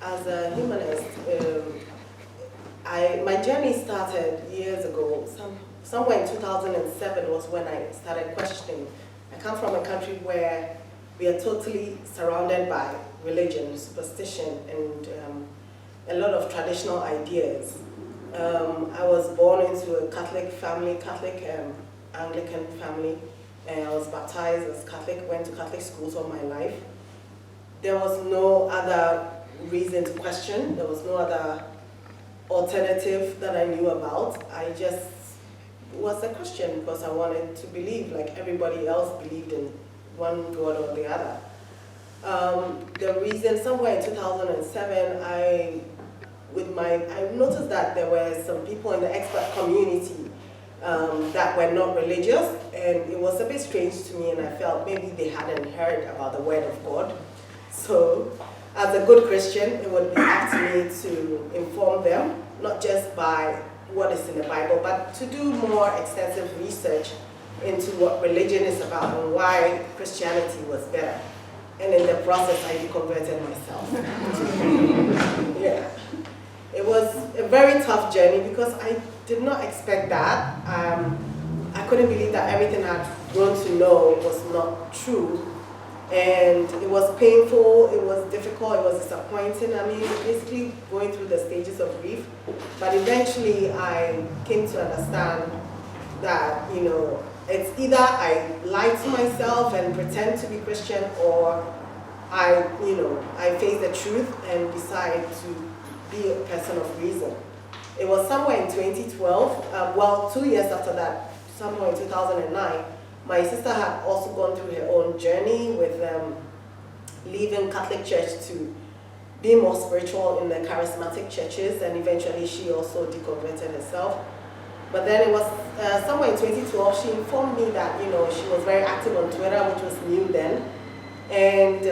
as a humanist, my journey started years ago. Somewhere in 2007 was when I started questioning. I come from a country where we are totally surrounded by religion, superstition, and a lot of traditional ideas. I was born into a Catholic family, Catholic Anglican family, and I was baptized as Catholic, went to Catholic schools all my life. There was no other reason to question. There was no other alternative that I knew about. I just was a Christian because I wanted to believe like everybody else believed in one God or the other. The reason, somewhere in 2007, I noticed that there were some people in the expert community that were not religious, and it was a bit strange to me, and I felt maybe they hadn't heard about the Word of God. So, as a good Christian, it would be up to me to inform them, not just by what is in the Bible, but to do more extensive research into what religion is about and why Christianity was better. And in the process, I deconverted myself. Yeah. It was a very tough journey because I did not expect that. I couldn't believe that everything I'd grown to know was not true. And it was painful, it was difficult, it was disappointing. I mean, basically going through the stages of grief. But eventually I came to understand that, you know, it's either I lie to myself and pretend to be Christian, or I face the truth and decide to be a person of reason. It was somewhere in 2012, 2 years after that, somewhere in 2009, my sister had also gone through her own journey with leaving Catholic Church to be more spiritual in the charismatic churches, and eventually she also deconverted herself. But then it was somewhere in 2012, she informed me that, you know, she was very active on Twitter, which was new then. And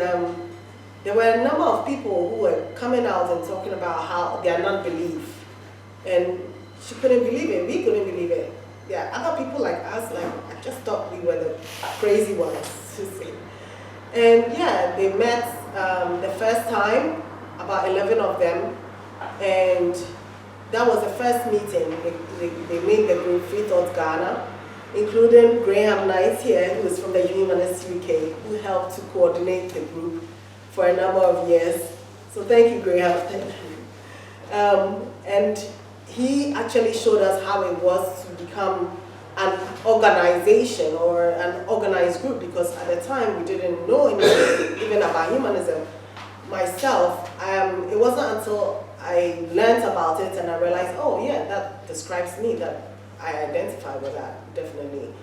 there were a number of people who were coming out and talking about how their non-belief. And she couldn't believe it, we couldn't believe it. Yeah, other people like us, like, I just thought we were the crazy ones, to say. And yeah, they met the first time, about 11 of them, and that was the first meeting. They made the group Free Thought Ghana, including Graham Knight here, who is from the Humanists UK, who helped to coordinate the group for a number of years. So thank you, Graham. Thank you. And he actually showed us how it was to become an organization or an organized group, because at the time we didn't know anything even about humanism. Myself, it wasn't until I learned about it and I realized, oh yeah, that describes me, that I identify with that, definitely.